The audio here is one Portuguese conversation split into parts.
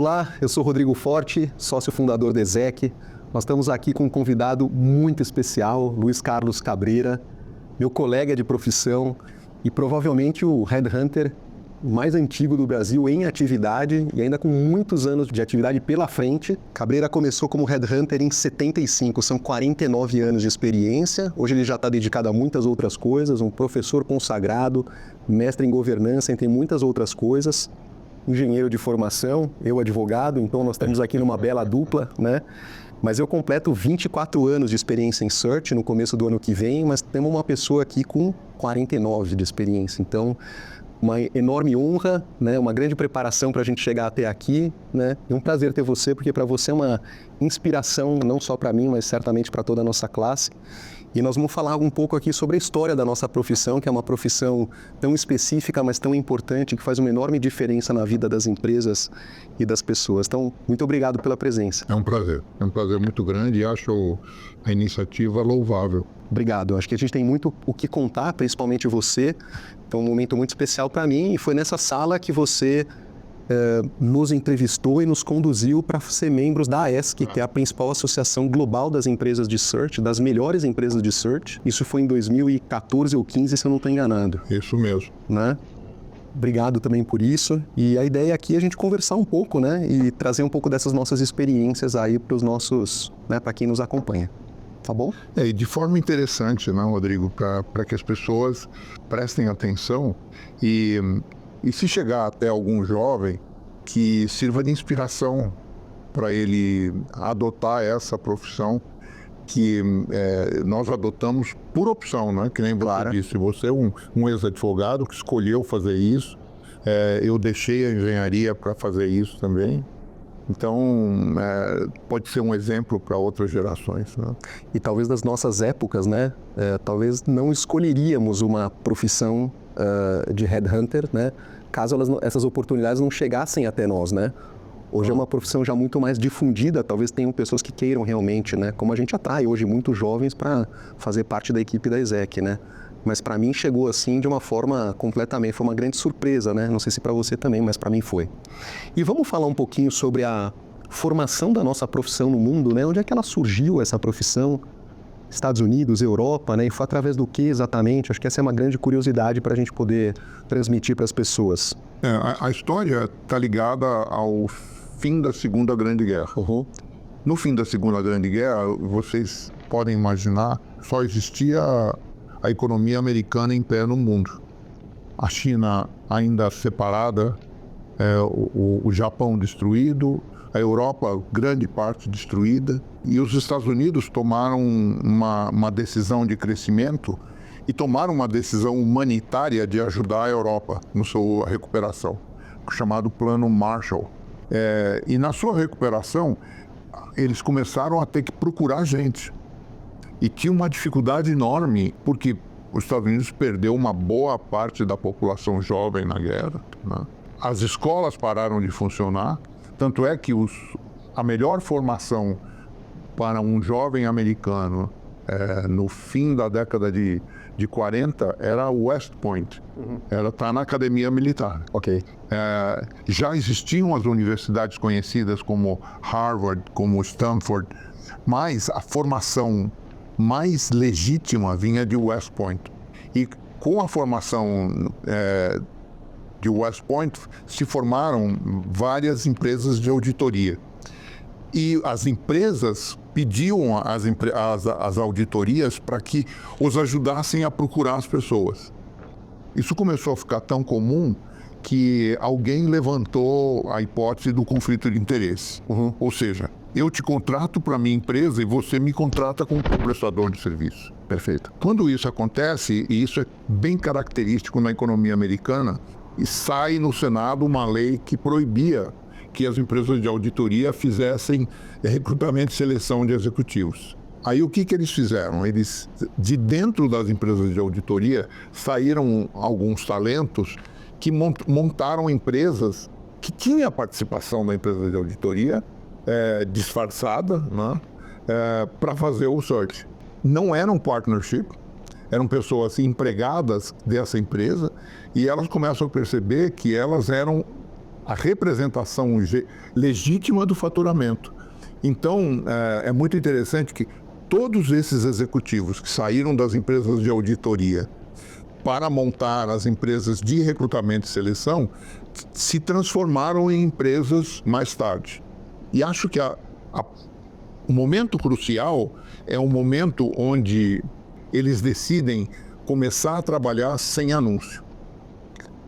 Olá, eu sou Rodrigo Forte, sócio fundador da EZEC. Nós estamos aqui com um convidado muito especial, Luiz Carlos Cabreira, meu colega de profissão e provavelmente o headhunter mais antigo do Brasil em atividade e ainda com muitos anos de atividade pela frente. Cabreira começou como headhunter em 75, são 49 anos de experiência. Hoje ele já está dedicado a muitas outras coisas, um professor consagrado, mestre em governança, entre muitas outras coisas. Engenheiro de formação, eu advogado, então nós estamos aqui numa bela dupla, né? Mas eu completo 24 anos de experiência em Search no começo do ano que vem, mas temos uma pessoa aqui com 49 de experiência, então uma enorme honra, né? Uma grande preparação para a gente chegar até aqui, né? É um prazer ter você, porque para você é uma inspiração, não só para mim, mas certamente para toda a nossa classe. E nós vamos falar um pouco aqui sobre a história da nossa profissão, que é uma profissão tão específica, mas tão importante, que faz uma enorme diferença na vida das empresas e das pessoas. Então, muito obrigado pela presença. É um prazer muito grande e acho a iniciativa louvável. Obrigado. Acho que a gente tem muito o que contar, principalmente você. Então, um momento muito especial para mim, e foi nessa sala que você nos entrevistou e nos conduziu para ser membros da AESC, que é a principal associação global das empresas de Search, das melhores empresas de Search. Isso foi em 2014 ou 15, se eu não estou enganado. Isso mesmo. Né? Obrigado também por isso. E a ideia aqui é a gente conversar um pouco, né? E trazer um pouco dessas nossas experiências aí para os nossos, né? Para quem nos acompanha. Tá bom? E de forma interessante, né, Rodrigo, para que as pessoas prestem atenção e se chegar até algum jovem, que sirva de inspiração para ele adotar essa profissão que nós adotamos por opção, né? Que nem você Claro. disse, você é um ex-advogado que escolheu fazer isso, eu deixei a engenharia para fazer isso também. Então, pode ser um exemplo para outras gerações, né? E talvez nas nossas épocas, né? Talvez não escolheríamos uma profissão de headhunter, né? Caso essas oportunidades não chegassem até nós, né? Hoje é uma profissão já muito mais difundida, talvez tenham pessoas que queiram realmente, né? Como a gente atrai hoje muitos jovens para fazer parte da equipe da EZEC, né? Mas para mim chegou assim de uma forma completamente, foi uma grande surpresa, né? Não sei se para você também, mas para mim foi. E vamos falar um pouquinho sobre a formação da nossa profissão no mundo, né? Onde é que ela surgiu, essa profissão? Estados Unidos, Europa, né? E foi através do que exatamente? Acho que essa é uma grande curiosidade para a gente poder transmitir para as pessoas. A história está ligada ao fim da Segunda Grande Guerra. Uhum. No fim da Segunda Grande Guerra, vocês podem imaginar, só existia a economia americana em pé no mundo. A China ainda separada, o Japão destruído, a Europa, grande parte destruída, e os Estados Unidos tomaram uma decisão de crescimento e tomaram uma decisão humanitária de ajudar a Europa na sua recuperação, chamado Plano Marshall. E na sua recuperação, eles começaram a ter que procurar gente. E tinha uma dificuldade enorme, porque os Estados Unidos perdeu uma boa parte da população jovem na guerra, né? As escolas pararam de funcionar, tanto é que a melhor formação para um jovem americano no fim da década de 40 era West Point. Ela está na academia militar. Ok. Já existiam as universidades conhecidas como Harvard, como Stanford, mas a formação mais legítima vinha de West Point. E com a formação de West Point se formaram várias empresas de auditoria. E as empresas pediam as auditorias para que os ajudassem a procurar as pessoas. Isso começou a ficar tão comum que alguém levantou a hipótese do conflito de interesse. Uhum. Ou seja, eu te contrato para a minha empresa e você me contrata como prestador de serviço. Perfeito. Quando isso acontece, e isso é bem característico na economia americana, e sai no Senado uma lei que proibia que as empresas de auditoria fizessem recrutamento e seleção de executivos. Aí o que eles fizeram? Eles, de dentro das empresas de auditoria, saíram alguns talentos que montaram empresas que tinham a participação da empresa de auditoria disfarçada, né, para fazer o search. Não era um partnership, eram pessoas empregadas dessa empresa, e elas começam a perceber que elas eram a representação legítima do faturamento. Então, é muito interessante que todos esses executivos que saíram das empresas de auditoria para montar as empresas de recrutamento e seleção se transformaram em empresas mais tarde. E acho que o momento crucial é o momento onde eles decidem começar a trabalhar sem anúncio.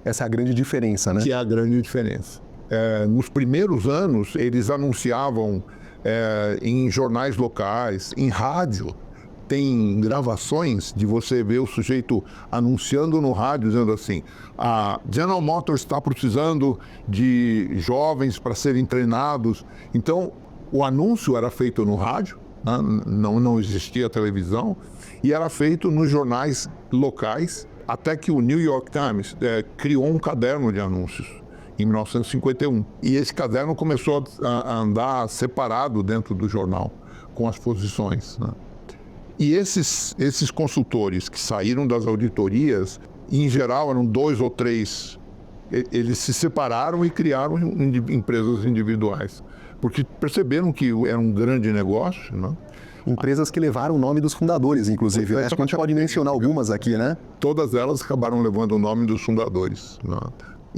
Essa é a grande diferença, né? Que é a grande diferença. Nos primeiros anos, eles anunciavam em jornais locais, em rádio. Tem gravações de você ver o sujeito anunciando no rádio, dizendo assim: a General Motors está precisando de jovens para serem treinados. Então, o anúncio era feito no rádio, né? Não existia televisão, e era feito nos jornais locais, até que o New York Times criou um caderno de anúncios em 1951. E esse caderno começou a andar separado dentro do jornal, com as posições, né? E esses consultores que saíram das auditorias, em geral eram 2 ou 3, eles se separaram e criaram empresas individuais, porque perceberam que era um grande negócio, né? Empresas que levaram o nome dos fundadores, inclusive. Acho que a gente pode mencionar algumas aqui, né? Todas elas acabaram levando o nome dos fundadores, né?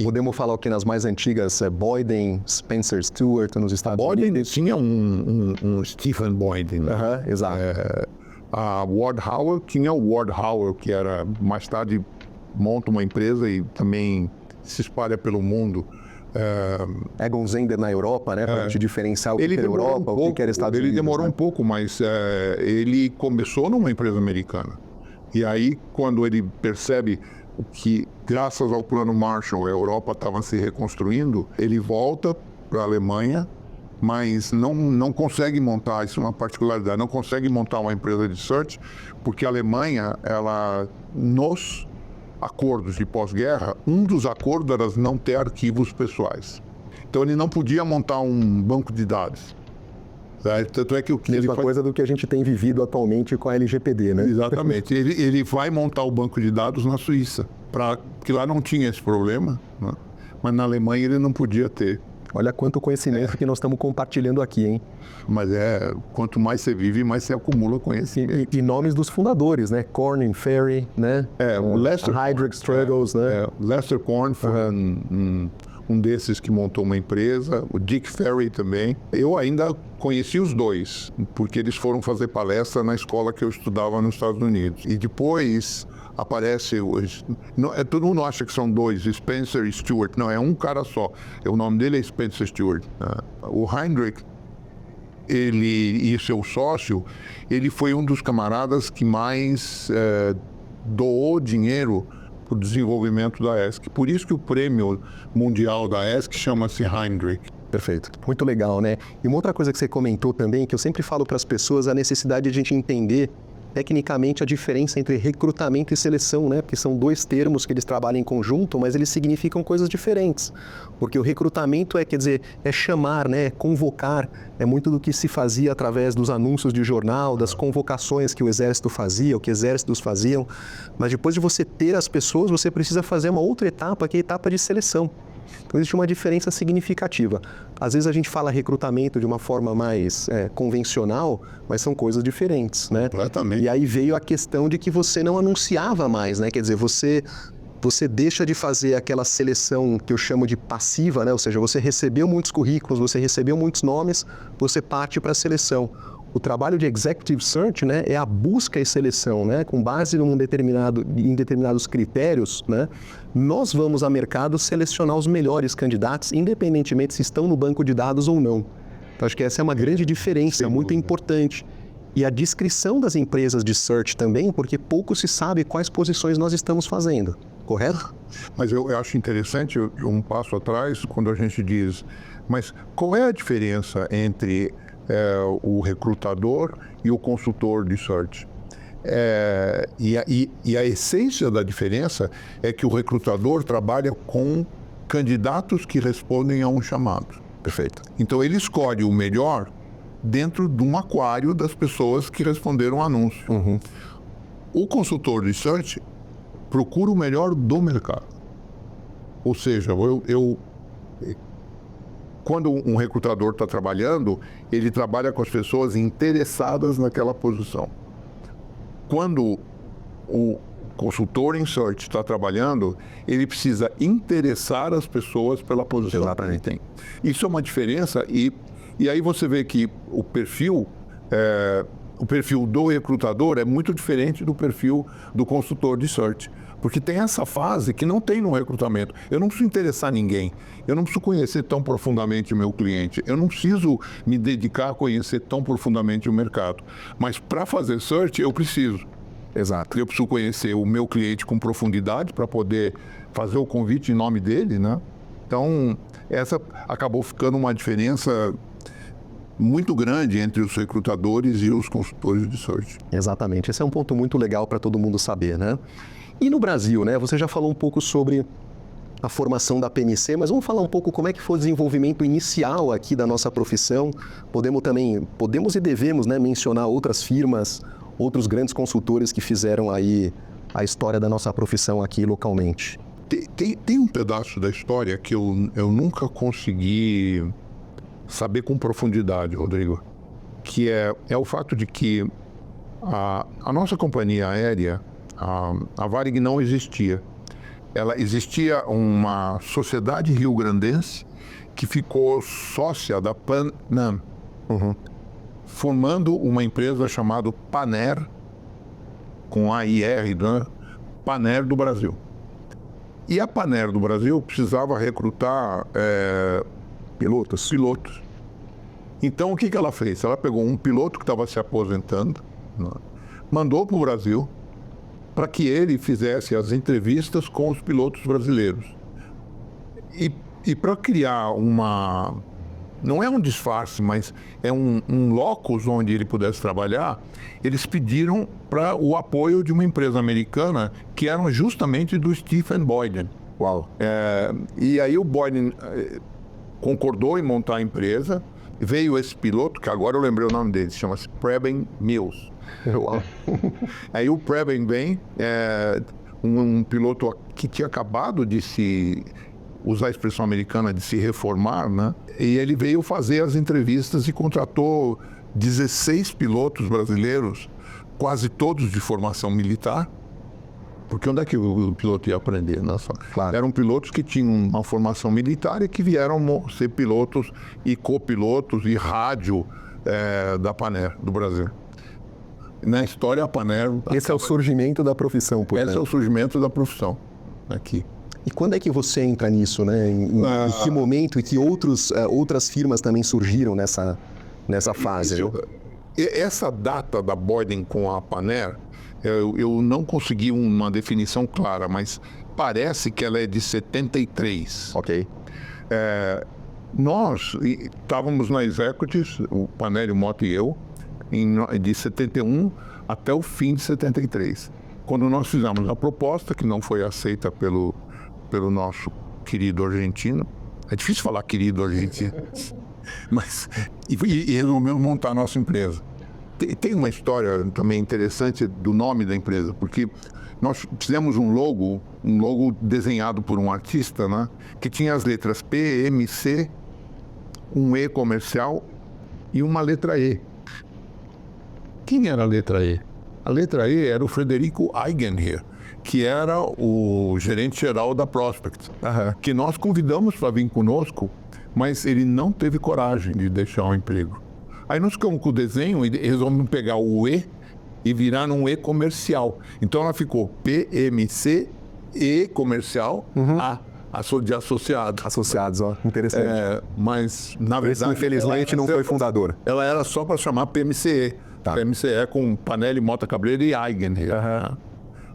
Podemos falar aqui nas mais antigas, Boyden, Spencer Stuart, nos Estados Boyden Unidos. tinha um Stephen Boyden, né? Exato. A Ward Howard tinha o Ward Howard, que era, mais tarde, monta uma empresa e também se espalha pelo mundo. Egon Zehnder na Europa, né? Para te diferenciar o que era Europa, o que era Estados Unidos. Ele demorou né? um pouco, mas ele começou numa empresa americana. E aí, quando ele percebe que, graças ao Plano Marshall, a Europa estava se reconstruindo, ele volta para a Alemanha, mas não consegue montar, isso é uma particularidade, não consegue montar uma empresa de search, porque a Alemanha, nos acordos de pós-guerra, um dos acordos era não ter arquivos pessoais. Então ele não podia montar um banco de dados. Tanto é que Mesma coisa do que a gente tem vivido atualmente com a LGPD, né? Exatamente. Ele vai montar o banco de dados na Suíça, porque lá não tinha esse problema, né? Mas na Alemanha ele não podia ter. Olha quanto conhecimento que nós estamos compartilhando aqui, hein? Mas quanto mais você vive, mais você acumula conhecimento. E nomes dos fundadores, né? Corning Ferry, né? O Lester Heydrich Struggles, né? Lester Korn foi um desses que montou uma empresa, o Dick Ferry também. Eu ainda conheci os dois, porque eles foram fazer palestra na escola que eu estudava nos Estados Unidos. E depois aparece, todo mundo acha que são dois, Spencer e Stuart. Não, é um cara só. O nome dele é Spencer Stuart. O Heydrich, ele e seu sócio, ele foi um dos camaradas que mais doou dinheiro para o desenvolvimento da ESC. Por isso que o prêmio mundial da ESC chama-se Heydrich. Perfeito. Muito legal, né? E uma outra coisa que você comentou também, que eu sempre falo para as pessoas, a necessidade de a gente entender tecnicamente a diferença entre recrutamento e seleção, né? Porque são dois termos que eles trabalham em conjunto, mas eles significam coisas diferentes. Porque o recrutamento quer dizer, é chamar, né? É convocar, é muito do que se fazia através dos anúncios de jornal, das convocações que o exército fazia, o que exércitos faziam. Mas depois de você ter as pessoas, você precisa fazer uma outra etapa, que é a etapa de seleção. Então existe uma diferença significativa. Às vezes a gente fala recrutamento de uma forma mais convencional, mas são coisas diferentes, né? Completamente. E aí veio a questão de que você não anunciava mais, né? Quer dizer, você deixa de fazer aquela seleção que eu chamo de passiva, né? Ou seja, você recebeu muitos currículos, você recebeu muitos nomes, você parte para a seleção. O trabalho de Executive Search, né, é a busca e seleção, né, com base em determinados critérios, né, nós vamos a mercado selecionar os melhores candidatos, independentemente se estão no banco de dados ou não. Então, acho que essa é uma grande diferença, muito importante. E a descrição das empresas de search também, porque pouco se sabe quais posições nós estamos fazendo, correto? Mas eu acho interessante, um passo atrás, quando a gente diz, mas qual é a diferença entre o recrutador e o consultor de search? E a essência da diferença é que o recrutador trabalha com candidatos que respondem a um chamado. Perfeito. Então ele escolhe o melhor dentro de um aquário das pessoas que responderam o anúncio. Uhum. O consultor de search procura o melhor do mercado. Ou seja, quando um recrutador está trabalhando, ele trabalha com as pessoas interessadas naquela posição. Quando o consultor em search está trabalhando, ele precisa interessar as pessoas pela posição que ele tem. Isso é uma diferença e aí você vê que o perfil do recrutador é muito diferente do perfil do consultor de search. Porque tem essa fase que não tem no recrutamento. Eu não preciso interessar ninguém. Eu não preciso conhecer tão profundamente o meu cliente. Eu não preciso me dedicar a conhecer tão profundamente o mercado. Mas para fazer search, eu preciso. Exato. Eu preciso conhecer o meu cliente com profundidade para poder fazer o convite em nome dele, né? Então, essa acabou ficando uma diferença muito grande entre os recrutadores e os consultores de search. Exatamente. Esse é um ponto muito legal para todo mundo saber, né? E no Brasil, né? Você já falou um pouco sobre a formação da PMC, mas vamos falar um pouco como é que foi o desenvolvimento inicial aqui da nossa profissão. Podemos e devemos, né, mencionar outras firmas, outros grandes consultores que fizeram aí a história da nossa profissão aqui localmente. Tem um pedaço da história que eu nunca consegui saber com profundidade, Rodrigo, que é o fato de que a nossa companhia aérea, a Varig, não existia. Ela existia uma sociedade rio-grandense que ficou sócia da Pan Am, formando uma empresa chamada Panair, com AIR, né? Panair do Brasil. E a Panair do Brasil precisava recrutar pilotos. Então, o que ela fez? Ela pegou um piloto que estava se aposentando, né? Mandou para o Brasil para que ele fizesse as entrevistas com os pilotos brasileiros. E para criar não é um disfarce, mas é um locus onde ele pudesse trabalhar, eles pediram para o apoio de uma empresa americana que era justamente do Stephen Boyden. Uau! E aí o Boyden concordou em montar a empresa, veio esse piloto, que agora eu lembrei o nome dele, chama-se Preben Mills. Uau. Aí o Preben vem, um piloto que tinha acabado de usar a expressão americana, de se reformar, né? E ele veio fazer as entrevistas e contratou 16 pilotos brasileiros, quase todos de formação militar. Porque onde é que o piloto ia aprender? Né? Claro. Eram pilotos que tinham uma formação militar e que vieram ser pilotos e copilotos e rádio da Panair do Brasil. Na história, a Panair... Esse é o surgimento da profissão, portanto. Esse é o surgimento da profissão aqui. E quando é que você entra nisso, né? Em que momento e que outras firmas também surgiram nessa fase? Essa data da Boyden com a Panair, eu não consegui uma definição clara, mas parece que ela é de 73. Ok. Nós estávamos na Executives, o Panair, o Mota e eu, de 71 até o fim de 73. Quando nós fizemos a proposta, que não foi aceita pelo nosso querido argentino, é difícil falar querido argentino, mas e resolvemos montar a nossa empresa. Tem uma história também interessante do nome da empresa, porque nós fizemos um logo desenhado por um artista, né, que tinha as letras PMC, um E comercial e uma letra E. Quem era a letra E? A letra E era o Frederico Eigenher, que era o gerente-geral da Prospect, que nós convidamos para vir conosco, mas ele não teve coragem de deixar o emprego. Aí nós ficamos com o desenho e resolvemos pegar o E e virar num E comercial. Então ela ficou PMC, E comercial, de associado. Associados, ó, interessante. Mas, na verdade... Infelizmente não foi fundador. Ela era só para chamar PMCE. Tá. PMCE com Panelli, Mota Cabreira e Eigenher.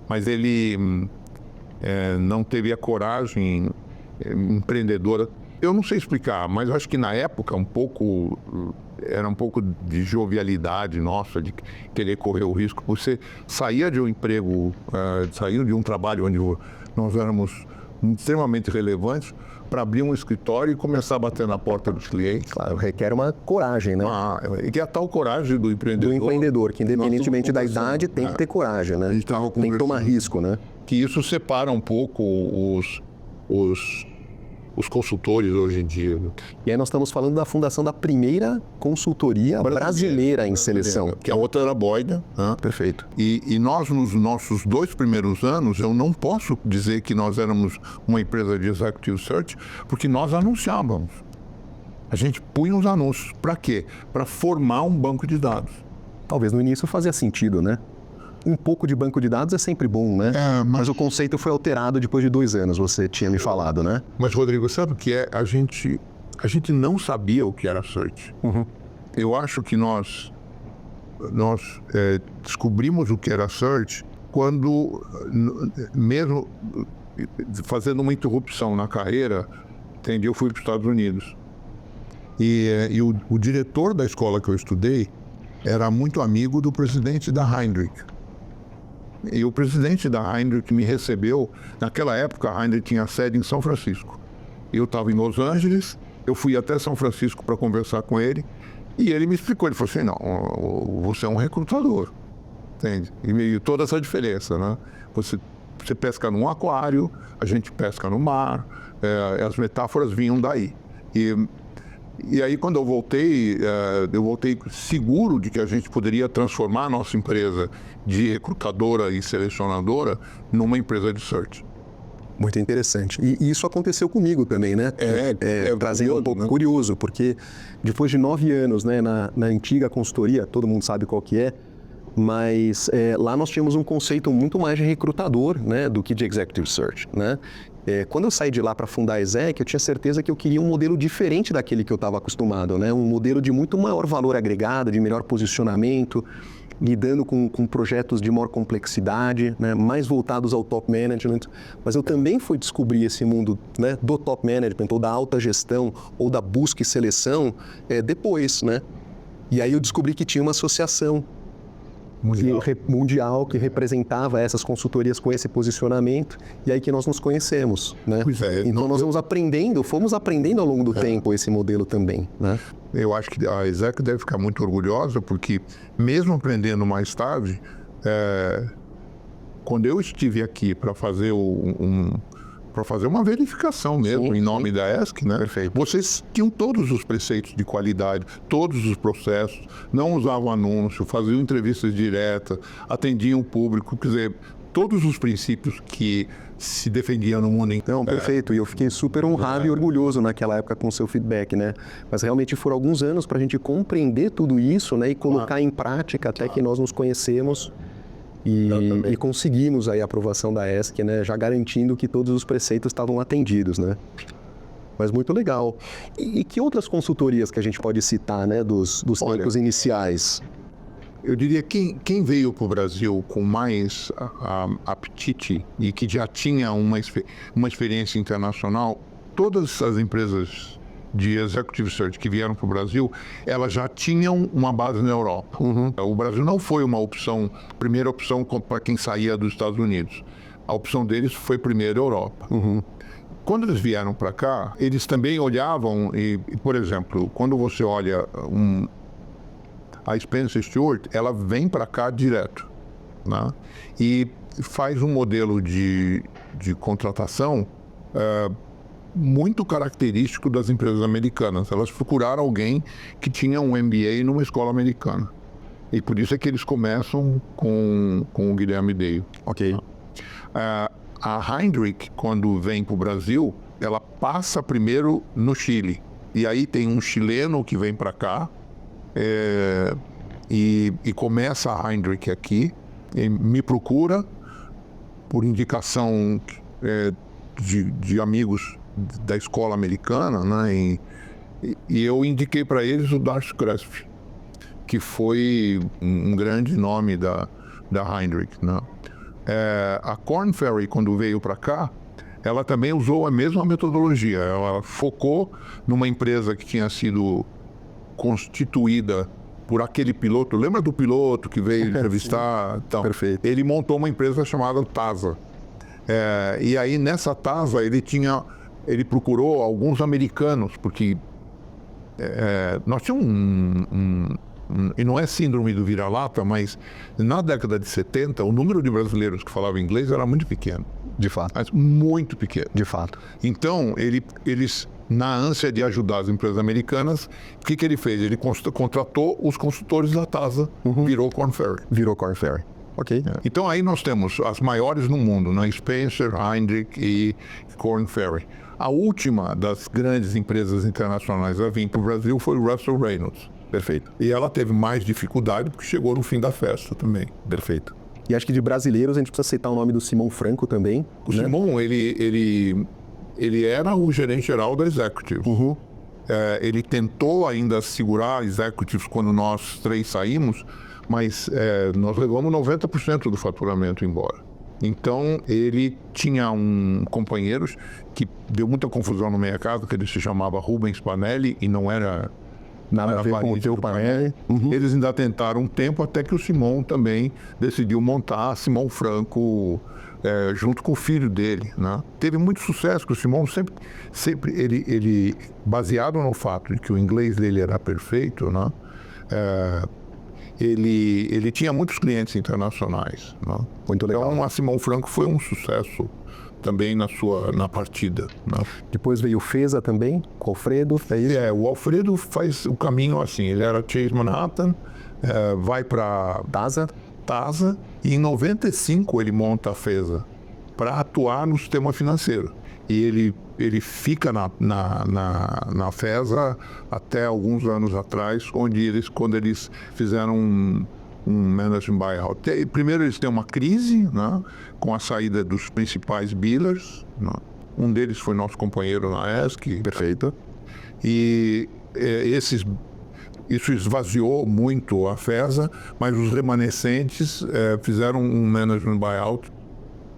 Mas ele não teve a coragem empreendedora. Eu não sei explicar, mas eu acho que na época era um pouco de jovialidade nossa, de querer correr o risco. Você saía de um emprego, saía de um trabalho onde nós éramos extremamente relevantes, para abrir um escritório e começar a bater na porta dos clientes. Claro, requer uma coragem, né? E que é a tal coragem do empreendedor. Do empreendedor, que independentemente da idade tem que ter coragem, né? Tem que tomar risco, né? Que isso separa um pouco os consultores hoje em dia. E aí nós estamos falando da fundação da primeira consultoria brasileira em seleção. Que a outra era a Boyda. Né? Perfeito. E nós, nos nossos 2 primeiros anos, eu não posso dizer que nós éramos uma empresa de Executive Search, porque nós anunciávamos. A gente punha os anúncios. Para quê? Para formar um banco de dados. Talvez no início fazia sentido, né? Um pouco de banco de dados é sempre bom, né? Mas o conceito foi alterado depois de 2 anos, você tinha me falado, né? Mas, Rodrigo, sabe o que é? A gente não sabia o que era search. Eu acho que nós descobrimos o que era search quando, mesmo fazendo uma interrupção na carreira, eu fui para os Estados Unidos. E o diretor da escola que eu estudei era muito amigo do presidente da Heinrich. E o presidente da Heinrich me recebeu. Naquela época, a Heinrich tinha sede em São Francisco. Eu estava em Los Angeles, eu fui até São Francisco para conversar com ele, e ele me explicou. Ele falou assim, não, você é um recrutador, entende? E toda essa diferença, né? Você pesca num aquário, a gente pesca no mar, as metáforas vinham daí. E aí, quando eu voltei seguro de que a gente poderia transformar a nossa empresa de recrutadora e selecionadora numa empresa de search. Muito interessante. E isso aconteceu comigo também, né? Trazendo curioso, um pouco né? curioso, porque depois de 9 anos, né, na antiga consultoria, todo mundo sabe qual que é, mas lá nós tínhamos um conceito muito mais de recrutador, né, do que de executive search, né? Quando eu saí de lá para fundar a Exec, eu tinha certeza que eu queria um modelo diferente daquele que eu estava acostumado, né? Um modelo de muito maior valor agregado, de melhor posicionamento, lidando com projetos de maior complexidade, né? Mais voltados ao top management. Mas eu também fui descobrir esse mundo, né, do top management, ou da alta gestão, ou da busca e seleção, né? E aí eu descobri que tinha uma associação mundial que representava essas consultorias com esse posicionamento, e aí que nós nos conhecemos, né? Pois é, então nós fomos aprendendo ao longo do tempo esse modelo também, né? Eu acho que a Exec deve ficar muito orgulhosa, porque mesmo aprendendo mais tarde, quando eu estive aqui para fazer uma verificação mesmo, em nome da ESC, né? Perfeito. Vocês tinham todos os preceitos de qualidade, todos os processos, não usavam anúncio, faziam entrevistas diretas, atendiam o público, quer dizer, todos os princípios que se defendiam no mundo inteiro. Não, perfeito. E eu fiquei super honrado e orgulhoso naquela época com o seu feedback, né? Mas realmente foram alguns anos para a gente compreender tudo isso, né? E colocar em prática até que nós nos conhecemos. E conseguimos aí a aprovação da ESC, né? Já garantindo que todos os preceitos estavam atendidos, né? Mas muito legal. E que outras consultorias que a gente pode citar, né? Dos tempos iniciais? Eu diria que quem veio para o Brasil com mais apetite e que já tinha uma experiência internacional, todas as empresas de Executive Search que vieram para o Brasil, elas já tinham uma base na Europa. O Brasil não foi uma primeira opção para quem saía dos Estados Unidos. A opção deles foi primeiro Europa. Quando eles vieram para cá, eles também olhavam, por exemplo, quando você olha a Spencer Stuart, ela vem para cá direto, né? E faz um modelo de contratação muito característico das empresas americanas. Elas procuraram alguém que tinha um MBA numa escola americana. E por isso é que eles começam com o Guilherme Dale. Ok. A Heinrich, quando vem para o Brasil, ela passa primeiro no Chile. E aí tem um chileno que vem para cá, e começa a Heinrich aqui, e me procura por indicação de amigos da escola americana, né? E eu indiquei para eles o Darcy Cresp, que foi um grande nome da Heinrich, né? A Korn Ferry, quando veio para cá, ela também usou a mesma metodologia. Ela focou numa empresa que tinha sido constituída por aquele piloto. Lembra do piloto que veio entrevistar? Então, perfeito. Ele montou uma empresa chamada TASA. E aí, nessa TASA, ele procurou alguns americanos, porque nós tínhamos e não é síndrome do vira-lata, mas na década de 70, o número de brasileiros que falavam inglês era muito pequeno. De fato. Mas muito pequeno. De fato. Então, eles, na ânsia de ajudar as empresas americanas, o que ele fez? Ele contratou os consultores da TASA, virou Korn Ferry. Virou Korn Ferry. Ok. Então, aí nós temos as maiores no mundo, né? Spencer, Heinrich e Korn Ferry. A última das grandes empresas internacionais a vir para o Brasil foi o Russell Reynolds. Perfeito. E ela teve mais dificuldade porque chegou no fim da festa também. Perfeito. E acho que de brasileiros a gente precisa citar o nome do Simão Franco também. O Simão, ele era o gerente geral da Executive. Ele tentou ainda segurar a Executive quando nós três saímos, mas nós levamos 90% do faturamento embora. Então, ele tinha um companheiro que deu muita confusão no mercado, que ele se chamava Rubens Panelli, e não era nada a ver com o teu Panelli. Eles ainda tentaram um tempo, até que o Simão também decidiu montar a Simão Franco junto com o filho dele, né? Teve muito sucesso, que o Simão sempre ele baseado no fato de que o inglês dele era perfeito, né? Ele tinha muitos clientes internacionais, né? Muito legal. Então, a Simão Franco foi um sucesso também na partida, né? Depois veio o Feza também, com o Alfredo. O Alfredo faz o caminho assim, ele era Chase Manhattan, vai para TASA, e em 95 ele monta a Feza para atuar no sistema financeiro. E ele fica na Feza até alguns anos atrás, quando eles fizeram um management buyout. Primeiro eles têm uma crise, né, com a saída dos principais billers, né? Um deles foi nosso companheiro na ESC. Perfeito. E isso esvaziou muito a Feza, mas os remanescentes fizeram um management buyout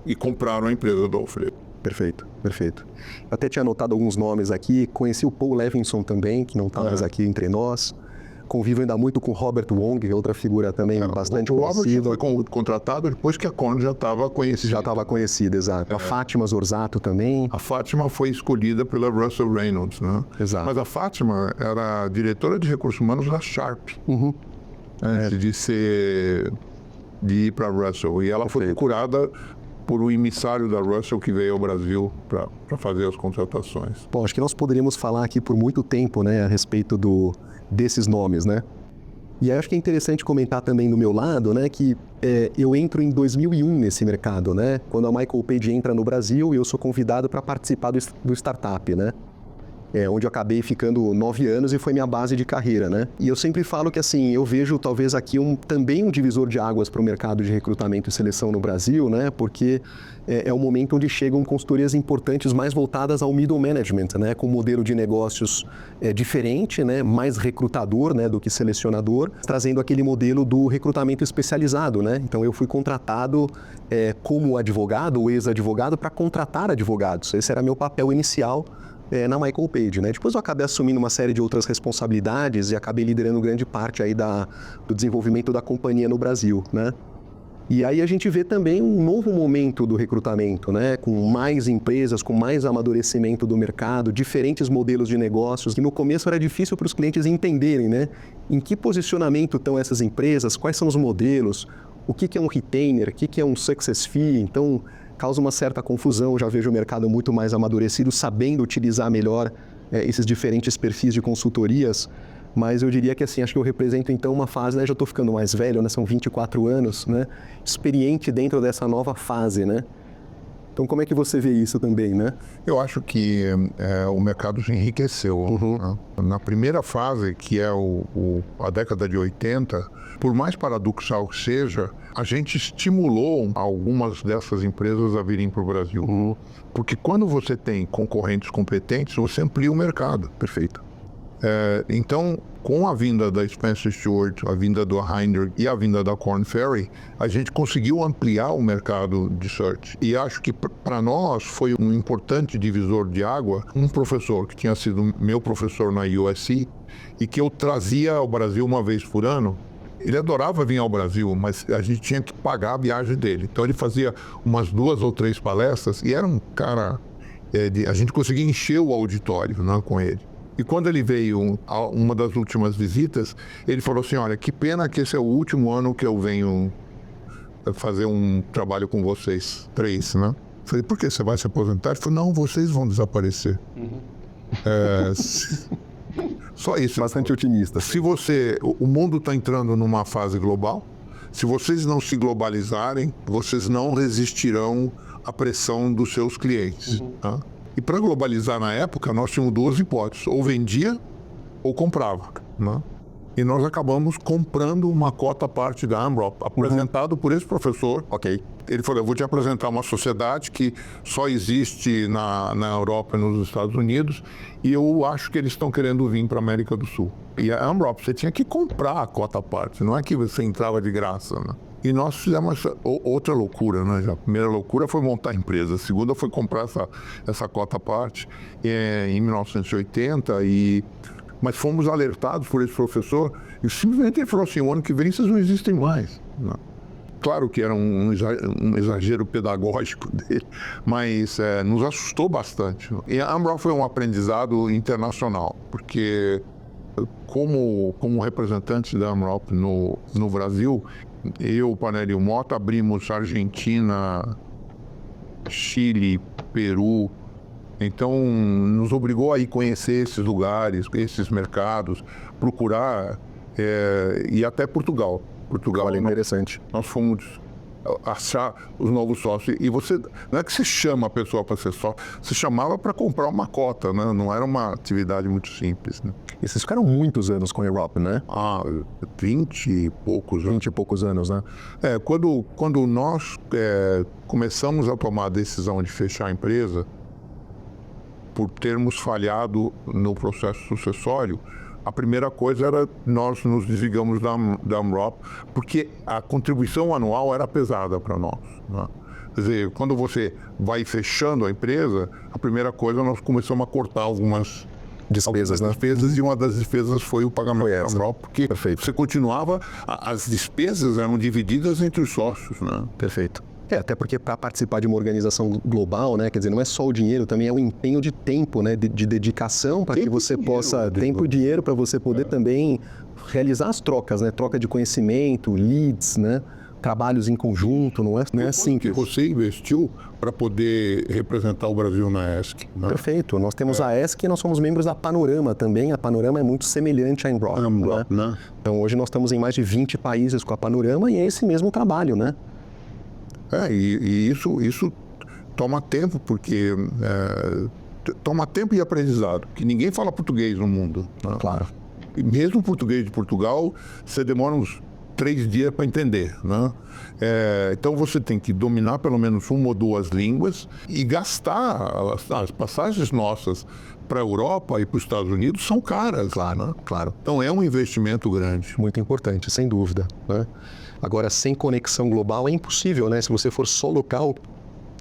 e compraram a empresa do Alfredo. Perfeito, perfeito. Até tinha anotado alguns nomes aqui, conheci o Paul Levinson também, que não está mais aqui entre nós. Convivo ainda muito com o Robert Wong, outra figura também bastante conhecida. O Robert foi contratado depois que a Korn já estava conhecida. Já estava conhecida, exato. A Fátima Zorzato também. A Fátima foi escolhida pela Russell Reynolds, né? Exato. Mas a Fátima era diretora de recursos humanos da Sharp, antes de ir para a Russell. E ela foi procurada por um emissário da Russell que veio ao Brasil para fazer as contratações. Bom, acho que nós poderíamos falar aqui por muito tempo, né, a respeito desses nomes, né? E aí acho que é interessante comentar também do meu lado, né, que eu entro em 2001 nesse mercado, né? Quando a Michael Page entra no Brasil e eu sou convidado para participar do startup, né? Onde eu acabei ficando 9 anos e foi minha base de carreira, né? E eu sempre falo que, assim, eu vejo talvez aqui também um divisor de águas para o mercado de recrutamento e seleção no Brasil, né? Porque é o momento onde chegam consultorias importantes mais voltadas ao middle management, né? Com um modelo de negócios diferente, né? Mais recrutador, né? Do que selecionador, trazendo aquele modelo do recrutamento especializado, né? Então eu fui contratado como advogado ou ex-advogado para contratar advogados. Esse era meu papel inicial na Michael Page, né? Depois eu acabei assumindo uma série de outras responsabilidades e acabei liderando grande parte aí do desenvolvimento da companhia no Brasil, né? E aí a gente vê também um novo momento do recrutamento, né? Com mais empresas, com mais amadurecimento do mercado, diferentes modelos de negócios, que no começo era difícil para os clientes entenderem, né? Em que posicionamento estão essas empresas, quais são os modelos, o que é um retainer, o que é um success fee, então causa uma certa confusão. Já vejo o mercado muito mais amadurecido, sabendo utilizar melhor esses diferentes perfis de consultorias, mas eu diria que assim, acho que eu represento então uma fase, né, já estou ficando mais velho, né, são 24 anos, né, experiente dentro dessa nova fase, né? Então como é que você vê isso também, né? Eu acho que o mercado se enriqueceu. Né? Na primeira fase, que é a década de 80, por mais paradoxal que seja, a gente estimulou algumas dessas empresas a virem para o Brasil. Porque quando você tem concorrentes competentes, você amplia o mercado. Perfeito. Então, com a vinda da Spencer Stuart, a vinda do Heinrich e a vinda da Korn Ferry, a gente conseguiu ampliar o mercado de search. E acho que para nós foi um importante divisor de água, um professor que tinha sido meu professor na USC e que eu trazia ao Brasil uma vez por ano. Ele adorava vir ao Brasil, mas a gente tinha que pagar a viagem dele. Então ele fazia umas 2 ou 3 palestras e era um cara... a gente conseguia encher o auditório, né, com ele. E quando ele veio a uma das últimas visitas, ele falou assim, olha, que pena que esse é o último ano que eu venho fazer um trabalho com vocês, 3, né? Falei, por que você vai se aposentar? Ele falou, não, vocês vão desaparecer. Só isso. Bastante otimista. Se o mundo está entrando numa fase global, se vocês não se globalizarem, vocês não resistirão à pressão dos seus clientes. Tá? E para globalizar na época, nós tínhamos 2 hipóteses, ou vendia ou comprava. Né? E nós acabamos comprando uma cota parte da Amrop, apresentado por esse professor. Ok. Ele falou, eu vou te apresentar uma sociedade que só existe na Europa e nos Estados Unidos, e eu acho que eles estão querendo vir para a América do Sul. E a Amrop, você tinha que comprar a cota parte, não é que você entrava de graça, né? E nós fizemos outra loucura, né? A primeira loucura foi montar a empresa, a segunda foi comprar essa cota parte em 1980, mas fomos alertados por esse professor, e simplesmente ele falou assim, o ano que vem vocês não existem mais. Não. Claro que era um exagero pedagógico dele, mas nos assustou bastante. E a Amrop foi um aprendizado internacional, porque como representante da Amrop no Brasil, eu, Panelli e o Mota abrimos Argentina, Chile, Peru. Então, nos obrigou a ir conhecer esses lugares, esses mercados, procurar, e até Portugal. Olha, interessante. Nós fomos achar os novos sócios. E você, não é que você chama a pessoa para ser sócio, você chamava para comprar uma cota, né? Não era uma atividade muito simples. Né? E vocês ficaram muitos anos com a Amrop, né? 20 e poucos anos. 20 e poucos anos, né? Quando nós começamos a tomar a decisão de fechar a empresa, por termos falhado no processo sucessório, a primeira coisa era nós nos desligamos da Amrop, porque a contribuição anual era pesada para nós. Né? Quer dizer, quando você vai fechando a empresa, a primeira coisa nós começamos a cortar algumas despesas, né? E uma das despesas foi o pagamento da Amrop, porque você continuava, as despesas eram divididas entre os sócios. Né? Perfeito. Até porque para participar de uma organização global, né, quer dizer, não é só o dinheiro, também é o empenho de tempo, né, de dedicação para que você possa, tempo e dinheiro para você poder também realizar as trocas, né, troca de conhecimento, leads, né, trabalhos em conjunto, não é simples. Que você investiu para poder representar o Brasil na ESC. Né? Perfeito. Nós temos a ESC e nós somos membros da Panorama também. A Panorama é muito semelhante à Amrop. Né? Então hoje nós estamos em mais de 20 países com a Panorama e é esse mesmo trabalho, né? E isso toma tempo, porque toma tempo e aprendizado, que ninguém fala português no mundo. Né? Claro. E mesmo o português de Portugal, você demora uns 3 dias para entender. Né? Então você tem que dominar pelo menos 1 ou 2 línguas e gastar as passagens nossas para a Europa e para os Estados Unidos são caras. Claro, né? Claro. Então é um investimento grande. Muito importante, sem dúvida. Né? Agora, sem conexão global é impossível, né? Se você for só local,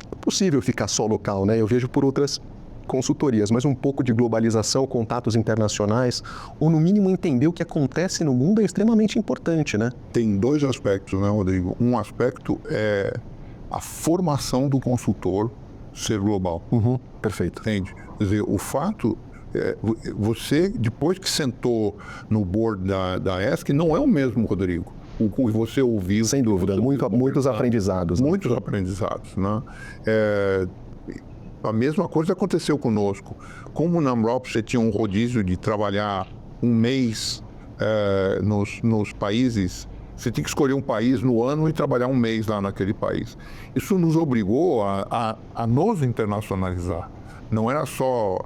é possível ficar só local, né? Eu vejo por outras consultorias, mas um pouco de globalização, contatos internacionais, ou no mínimo entender o que acontece no mundo é extremamente importante, né? Tem 2 aspectos, né, Rodrigo? Um aspecto é a formação do consultor ser global. Perfeito. Entende? Quer dizer, o fato... você, depois que sentou no board da ESC, não é o mesmo, Rodrigo. Você ouviu... Sem dúvida, muitos aprendizados. Né? Muitos aprendizados. Né? A mesma coisa aconteceu conosco. Como na Amrop você tinha um rodízio de trabalhar um mês nos países, você tinha que escolher um país no ano e trabalhar um mês lá naquele país. Isso nos obrigou a nos internacionalizar. Não era só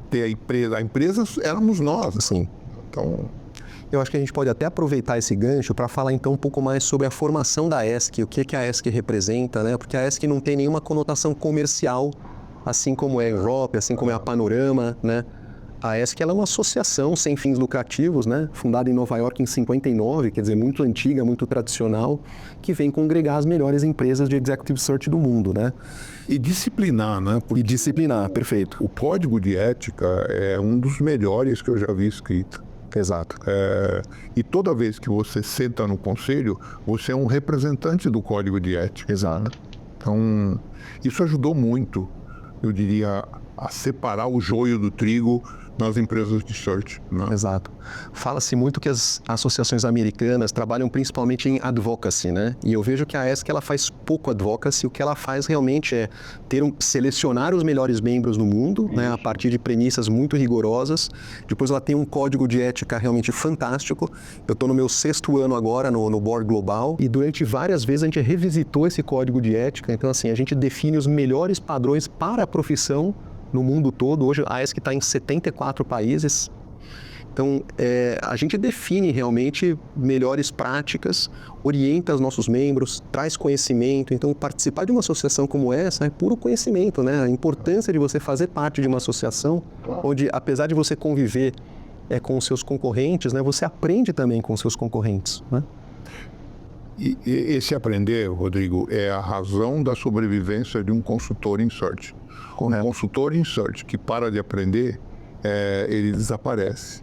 ter a empresa éramos nós. Sim. Então... Eu acho que a gente pode até aproveitar esse gancho para falar então um pouco mais sobre a formação da ESC, o que a ESC representa, né? Porque a ESC não tem nenhuma conotação comercial, assim como é a Amrop, assim como é a Panorama, né? A ESC ela é uma associação sem fins lucrativos, né? Fundada em Nova York em 59, quer dizer, muito antiga, muito tradicional, que vem congregar as melhores empresas de Executive Search do mundo, né? E disciplinar, né? E disciplinar, perfeito. O código de ética é um dos melhores que eu já vi escrito. Exato. E toda vez que você senta no conselho, você é um representante do código de ética. Exato. Então, isso ajudou muito, eu diria, a separar o joio do trigo nas empresas de search, né? Exato. Fala-se muito que as associações americanas trabalham principalmente em advocacy, né? E eu vejo que a ESC ela faz pouco advocacy, o que ela faz realmente é selecionar os melhores membros no mundo, né? A partir de premissas muito rigorosas. Depois ela tem um código de ética realmente fantástico. Eu estou no meu 6º ano agora no Board Global e durante várias vezes a gente revisitou esse código de ética. Então assim, a gente define os melhores padrões para a profissão no mundo todo. Hoje a ESC está em 74 países. Então, a gente define realmente melhores práticas, orienta os nossos membros, traz conhecimento. Então, participar de uma associação como essa é puro conhecimento, né? A importância de você fazer parte de uma associação onde, apesar de você conviver com os seus concorrentes, né, você aprende também com os seus concorrentes, né? E esse aprender, Rodrigo, é a razão da sobrevivência de um consultor em search. Um consultor em search que para de aprender, ele desaparece.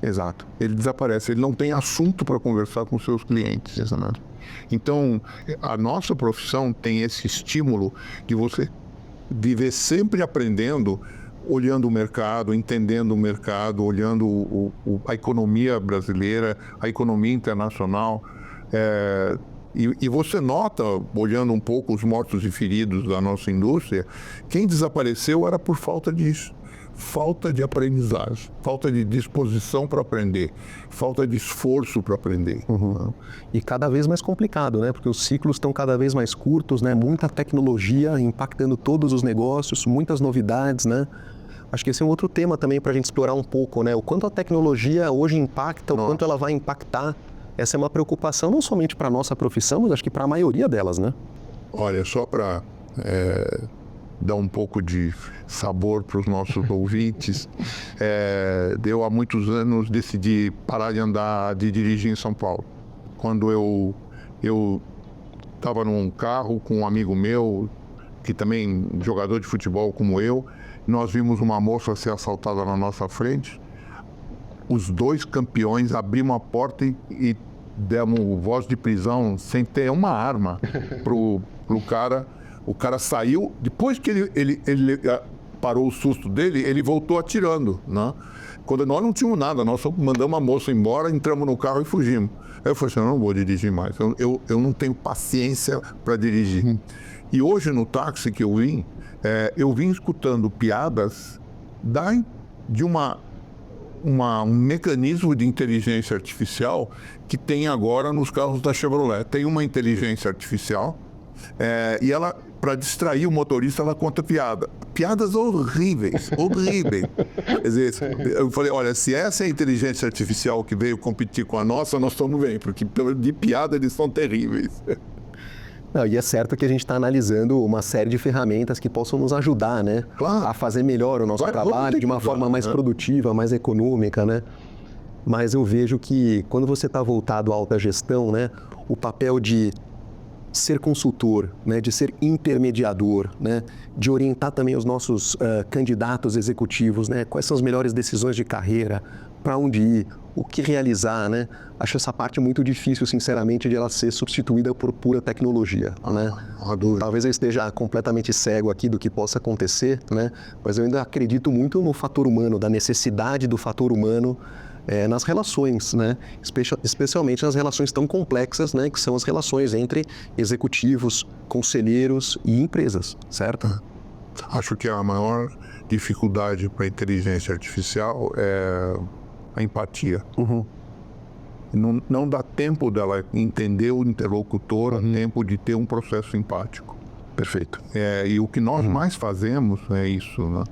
Exato. Ele desaparece, ele não tem assunto para conversar com seus clientes. Exato. Então, a nossa profissão tem esse estímulo de você viver sempre aprendendo, olhando o mercado, entendendo o mercado, olhando a economia brasileira, a economia internacional. E você nota, olhando um pouco os mortos e feridos da nossa indústria, quem desapareceu era por falta disso. Falta de aprendizagem, falta de disposição para aprender, falta de esforço para aprender. Uhum. E cada vez mais complicado, né? Porque os ciclos estão cada vez mais curtos, né? Muita tecnologia impactando todos os negócios, muitas novidades, né? Acho que esse é um outro tema também para a gente explorar um pouco, né? O quanto a tecnologia hoje impacta, o quanto ela vai impactar. Essa é uma preocupação não somente para a nossa profissão, mas acho que para a maioria delas, né? Olha, só para dar um pouco de sabor para os nossos ouvintes, eu há muitos anos decidi parar de dirigir em São Paulo. Quando eu estava num carro com um amigo meu, que também jogador de futebol como eu, nós vimos uma moça ser assaltada na nossa frente. Os 2 campeões abrimos a porta e demos voz de prisão sem ter uma arma pro cara. O cara saiu, depois que ele parou o susto dele, ele voltou atirando, né? Quando nós não tínhamos nada, nós só mandamos a moça embora, entramos no carro e fugimos. Aí eu falei assim, eu não vou dirigir mais, eu não tenho paciência para dirigir. E hoje no táxi que eu vim escutando piadas de um mecanismo de inteligência artificial que tem agora nos carros da Chevrolet. Tem uma inteligência artificial e ela, para distrair o motorista, ela conta piadas horríveis. Quer dizer, eu falei, olha, se essa é a inteligência artificial que veio competir com a nossa, nós estamos bem, porque de piada eles são terríveis. Não, e é certo que a gente está analisando uma série de ferramentas que possam nos ajudar, né? Claro. A fazer melhor o nosso trabalho de uma forma mais produtiva, mais econômica, né? Mas eu vejo que quando você está voltado à alta gestão, né, o papel de ser consultor, né, de ser intermediador, né, de orientar também os nossos candidatos executivos, né, quais são as melhores decisões de carreira, para onde ir, o que realizar, né? Acho essa parte muito difícil, sinceramente, de ela ser substituída por pura tecnologia, né? Talvez eu esteja completamente cego aqui do que possa acontecer, né? Mas eu ainda acredito muito no fator humano, da necessidade do fator humano nas relações, né? Especialmente nas relações tão complexas, né? Que são as relações entre executivos, conselheiros e empresas, certo? Acho que a maior dificuldade para a inteligência artificial é a empatia. Uhum. Não dá tempo dela entender o interlocutor, tempo de ter um processo empático. Perfeito. E o que nós mais fazemos é isso, né?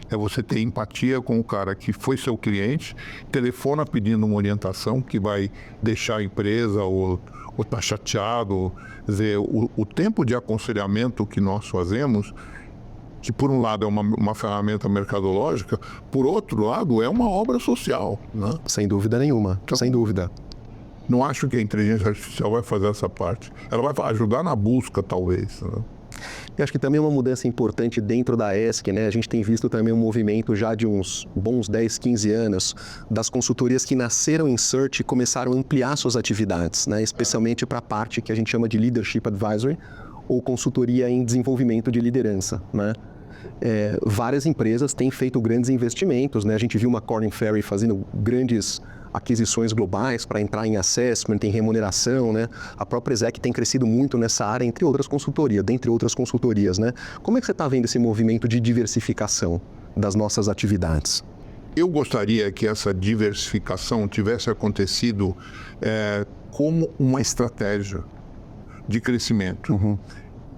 É você ter empatia com o cara que foi seu cliente, telefona pedindo uma orientação que vai deixar a empresa ou tá chateado. Quer dizer, o tempo de aconselhamento que nós fazemos, que por um lado é uma ferramenta mercadológica, por outro lado é uma obra social, né? Sem dúvida nenhuma, sem dúvida. Não acho que a inteligência artificial vai fazer essa parte. Ela vai ajudar na busca, talvez, né? E acho que também é uma mudança importante dentro da ESC, né? A gente tem visto também um movimento já de uns bons 10, 15 anos das consultorias que nasceram em Search e começaram a ampliar suas atividades, né? Especialmente para a parte que a gente chama de Leadership Advisory ou consultoria em desenvolvimento de liderança, né? várias empresas têm feito grandes investimentos, né? A gente viu uma Korn Ferry fazendo grandes aquisições globais para entrar em assessment, em remuneração, né? A própria Exec tem crescido muito nessa área, dentre outras consultorias, né? Como é que você está vendo esse movimento de diversificação das nossas atividades? Eu gostaria que essa diversificação tivesse acontecido como uma estratégia de crescimento.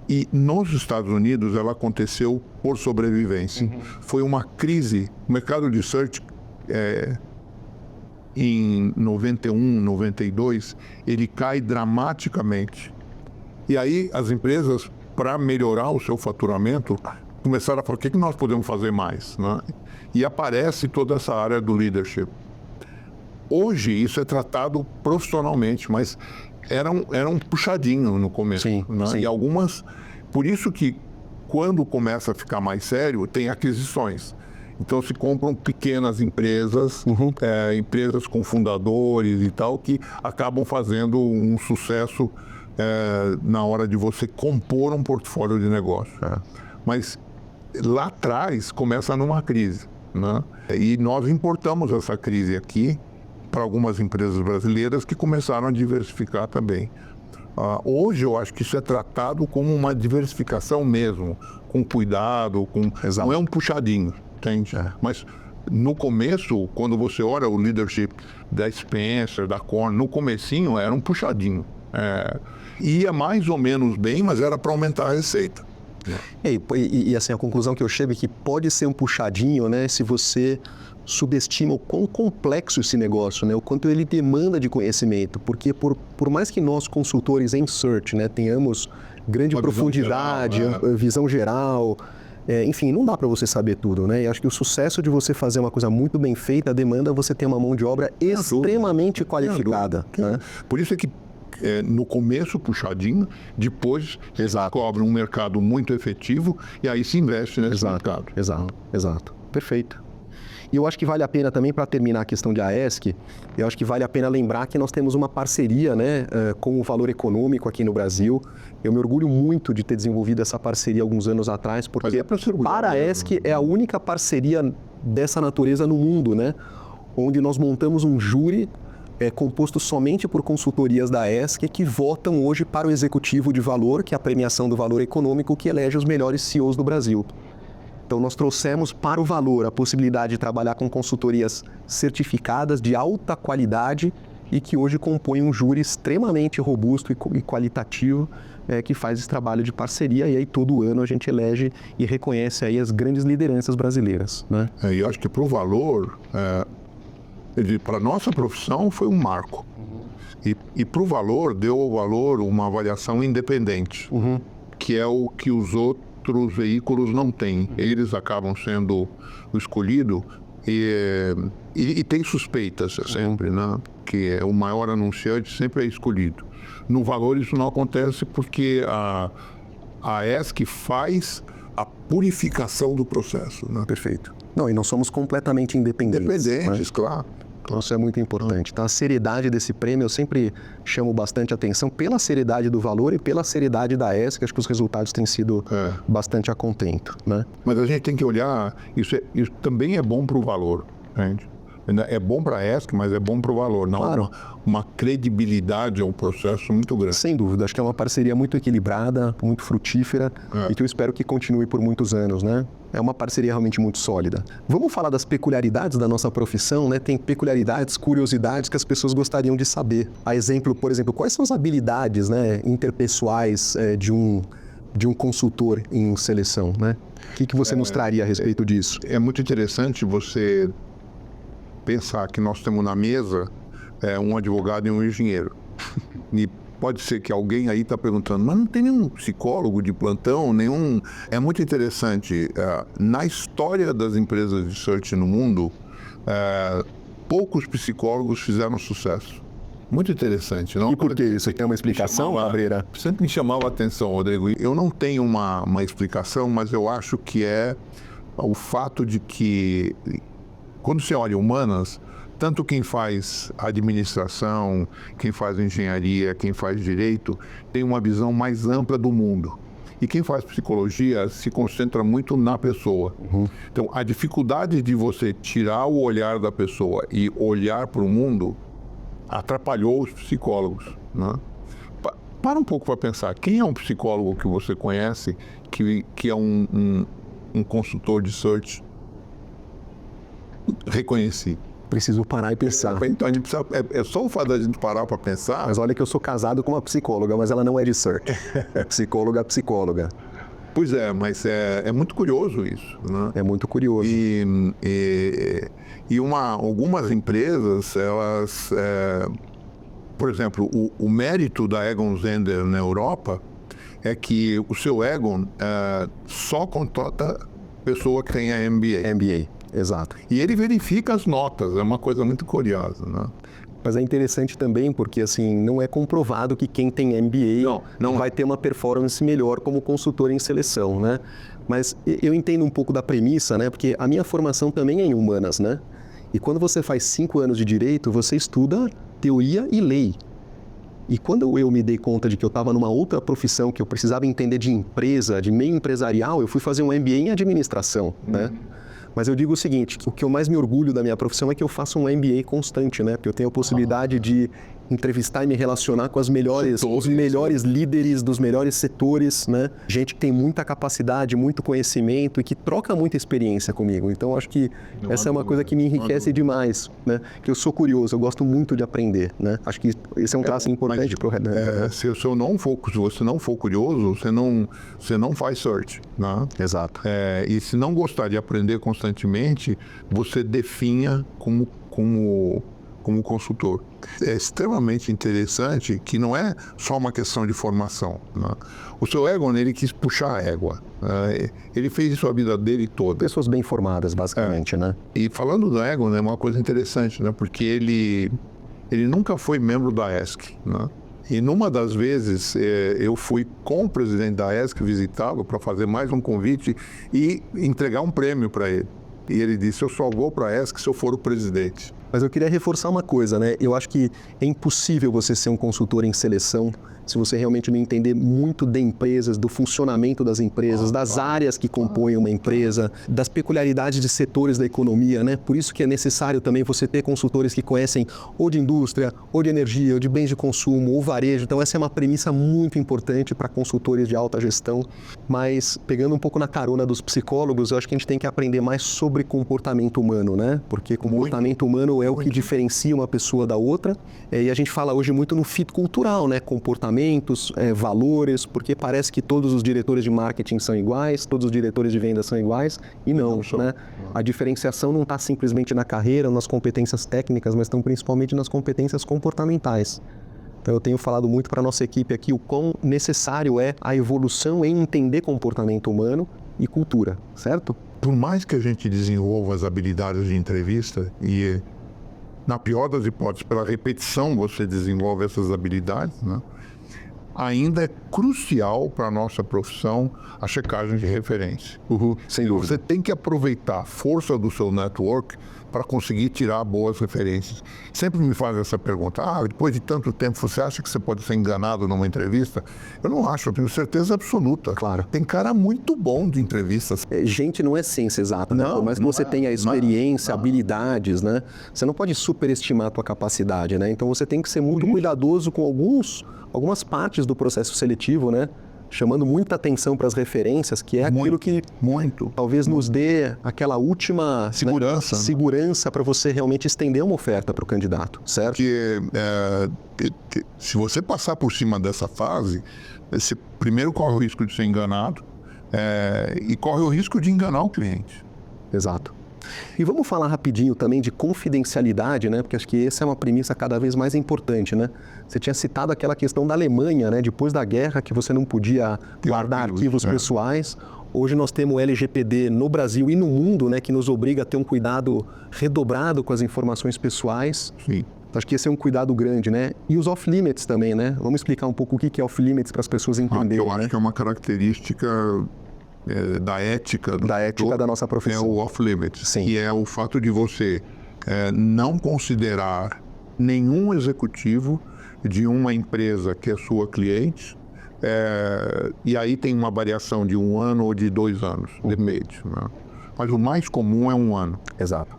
E nos Estados Unidos ela aconteceu por sobrevivência. Foi uma crise, o mercado de search em 91, 92, ele cai dramaticamente. E aí as empresas, para melhorar o seu faturamento, começaram a falar, o que nós podemos fazer mais, né? E aparece toda essa área do leadership. Hoje isso é tratado profissionalmente, mas era um puxadinho no começo. Sim, né? sim. E algumas... Por isso que quando começa a ficar mais sério, tem aquisições. Então se compram pequenas empresas, empresas com fundadores e tal, que acabam fazendo um sucesso na hora de você compor um portfólio de negócio. Mas lá atrás começa numa crise, né? E nós importamos essa crise aqui para algumas empresas brasileiras que começaram a diversificar também. Hoje eu acho que isso é tratado como uma diversificação mesmo, com cuidado, não é um puxadinho, entende? Mas no começo, quando você olha o leadership da Spencer, da Korn, no comecinho era um puxadinho. Ia mais ou menos bem, mas era para aumentar a receita. E assim, a conclusão que eu chego é que pode ser um puxadinho, né, se você subestima o quão complexo esse negócio, né, o quanto ele demanda de conhecimento, porque por mais que nós consultores em search, né, tenhamos grande profundidade, visão geral, enfim, não dá para você saber tudo, né, e acho que o sucesso de você fazer uma coisa muito bem feita demanda você ter uma mão de obra extremamente qualificada, né? Por isso é que no começo puxadinho, depois descobre um mercado muito efetivo e aí se investe nesse mercado. Exato. Perfeito. E eu acho que vale a pena também, para terminar a questão de AESC, eu acho que vale a pena lembrar que nós temos uma parceria, né, com o Valor Econômico aqui no Brasil. Eu me orgulho muito de ter desenvolvido essa parceria alguns anos atrás, porque para a AESC é a única parceria dessa natureza no mundo, né, onde nós montamos um júri composto somente por consultorias da ESC que votam hoje para o Executivo de Valor, que é a premiação do Valor Econômico, que elege os melhores CEOs do Brasil. Então, nós trouxemos para o Valor a possibilidade de trabalhar com consultorias certificadas de alta qualidade e que hoje compõem um júri extremamente robusto e qualitativo que faz esse trabalho de parceria. E aí, todo ano, a gente elege e reconhece aí as grandes lideranças brasileiras, né? E eu acho que para o Valor... para a nossa profissão foi um marco. E para o Valor, deu ao Valor uma avaliação independente, que é o que os outros veículos não têm. Eles acabam sendo o escolhido e tem suspeitas sempre, né? Que o maior anunciante sempre é escolhido. No Valor isso não acontece porque a ESC faz a purificação do processo, né? Perfeito. Não, e nós somos completamente independentes. Independentes, claro. Isso é muito importante. Então, a seriedade desse prêmio, eu sempre chamo bastante atenção pela seriedade do Valor e pela seriedade da ESC, acho que os resultados têm sido bastante a contento, né? Mas a gente tem que olhar, isso também é bom para o Valor, gente. É bom para a ESC, mas é bom para o Valor. Não, claro. Uma credibilidade ao processo muito grande. Sem dúvida, acho que é uma parceria muito equilibrada, muito frutífera e que eu espero que continue por muitos anos, né? É uma parceria realmente muito sólida. Vamos falar das peculiaridades da nossa profissão, né? Tem peculiaridades, curiosidades que as pessoas gostariam de saber. A exemplo, por exemplo, quais são as habilidades, né, interpessoais de um consultor em seleção, né? O que você nos traria a respeito disso? É muito interessante você pensar que nós temos na mesa um advogado e um engenheiro. E pode ser que alguém aí está perguntando, mas não tem nenhum psicólogo de plantão, nenhum... É muito interessante. Na história das empresas de search no mundo, poucos psicólogos fizeram sucesso. Muito interessante, não? E por que isso? Tem uma explicação, Cabreira? Sempre me chamava a atenção, Rodrigo. Eu não tenho uma explicação, mas eu acho que é o fato de que, quando você olha humanas, tanto quem faz administração, quem faz engenharia, quem faz direito, tem uma visão mais ampla do mundo. E quem faz psicologia se concentra muito na pessoa. Então, a dificuldade de você tirar o olhar da pessoa e olhar para o mundo atrapalhou os psicólogos, né? Para um pouco para pensar, quem é um psicólogo que você conhece que é um consultor de search reconhecido? Preciso parar e pensar. Então, a gente precisa, é só o fato da gente parar para pensar. Mas olha que eu sou casado com uma psicóloga, mas ela não é de search. É psicóloga. Pois é, mas é muito curioso isso, né? É muito curioso. Algumas empresas, elas... por exemplo, o mérito da Egon Zehnder na Europa é que o seu Egon só contrata pessoa que tenha MBA. MBA, exato. E ele verifica as notas, é uma coisa muito curiosa, né? Mas é interessante também porque, assim, não é comprovado que quem tem MBA não vai ter uma performance melhor como consultor em seleção, né? Mas eu entendo um pouco da premissa, né? Porque a minha formação também é em humanas, né? E quando você faz 5 anos de direito, você estuda teoria e lei. E quando eu me dei conta de que eu estava numa outra profissão, que eu precisava entender de empresa, de meio empresarial, eu fui fazer um MBA em administração, né? Mas eu digo o seguinte, o que eu mais me orgulho da minha profissão é que eu faço um MBA constante, né? Porque eu tenho a possibilidade de entrevistar e me relacionar com os melhores líderes dos melhores setores, né? Gente que tem muita capacidade, muito conhecimento e que troca muita experiência comigo. Então, acho que essa é uma coisa que me enriquece demais, né? Que eu sou curioso, eu gosto muito de aprender, né? Acho que esse é um traço importante para o Red Hat. Se você não for curioso, você não faz search, né? Exato. E se não gostar de aprender constantemente, você definha como consultor. É extremamente interessante que não é só uma questão de formação, né? O seu Egon, ele quis puxar a égua. Ele fez isso a vida dele toda. Pessoas bem formadas, basicamente, né? E falando do Egon, é uma coisa interessante, né? Porque ele nunca foi membro da ESC, né? E numa das vezes eu fui com o presidente da ESC visitá-lo para fazer mais um convite e entregar um prêmio para ele. E ele disse, eu só vou para a ESC se eu for o presidente. Mas eu queria reforçar uma coisa, né? Eu acho que é impossível você ser um consultor em seleção se você realmente não entender muito de empresas, do funcionamento das empresas, das áreas que compõem uma empresa, das peculiaridades de setores da economia, né? Por isso que é necessário também você ter consultores que conhecem ou de indústria, ou de energia, ou de bens de consumo, ou varejo. Então essa é uma premissa muito importante para consultores de alta gestão. Mas pegando um pouco na carona dos psicólogos, eu acho que a gente tem que aprender mais sobre comportamento humano, né? Porque comportamento humano é o que diferencia uma pessoa da outra. E a gente fala hoje muito no fit cultural, né? Comportamentos, valores, porque parece que todos os diretores de marketing são iguais, todos os diretores de vendas são iguais, e não, né? A diferenciação não está simplesmente na carreira, nas competências técnicas, mas estão principalmente nas competências comportamentais. Então eu tenho falado muito para a nossa equipe aqui o quão necessário é a evolução em entender comportamento humano e cultura, certo? Por mais que a gente desenvolva as habilidades de entrevista e, na pior das hipóteses, pela repetição você desenvolve essas habilidades, né? Ainda é crucial para a nossa profissão a checagem de referência. Sem dúvida. Você tem que aproveitar a força do seu network para conseguir tirar boas referências. Sempre me fazem essa pergunta, depois de tanto tempo, você acha que você pode ser enganado numa entrevista? Eu não acho, eu tenho certeza absoluta. Claro. Tem cara muito bom de entrevistas. Gente não é ciência exata, né? Por mais que você tenha experiência, habilidades, né? Você não pode superestimar a tua capacidade, né? Então você tem que ser muito cuidadoso com algumas partes do processo seletivo, né? Chamando muita atenção para as referências, que é aquilo que talvez nos dê aquela última segurança, né? Segurança para você realmente estender uma oferta para o candidato, certo? Porque se você passar por cima dessa fase, você primeiro corre o risco de ser enganado e corre o risco de enganar o cliente. Exato. E vamos falar rapidinho também de confidencialidade, né? Porque acho que essa é uma premissa cada vez mais importante, né? Você tinha citado aquela questão da Alemanha, né? Depois da guerra, que você não podia guardar arquivos pessoais. Hoje nós temos o LGPD no Brasil e no mundo, né? Que nos obriga a ter um cuidado redobrado com as informações pessoais. Sim. Acho que esse é um cuidado grande, né? E os off-limits também, né? Vamos explicar um pouco o que é off-limits para as pessoas entenderem. Eu acho que é uma característica da ética da nossa profissão. É o off-limits, Sim. que é o fato de você não considerar nenhum executivo de uma empresa que é sua cliente E aí tem uma variação de 1 ano ou de 2 anos, depende. Né? Mas o mais comum é 1 ano. Exato.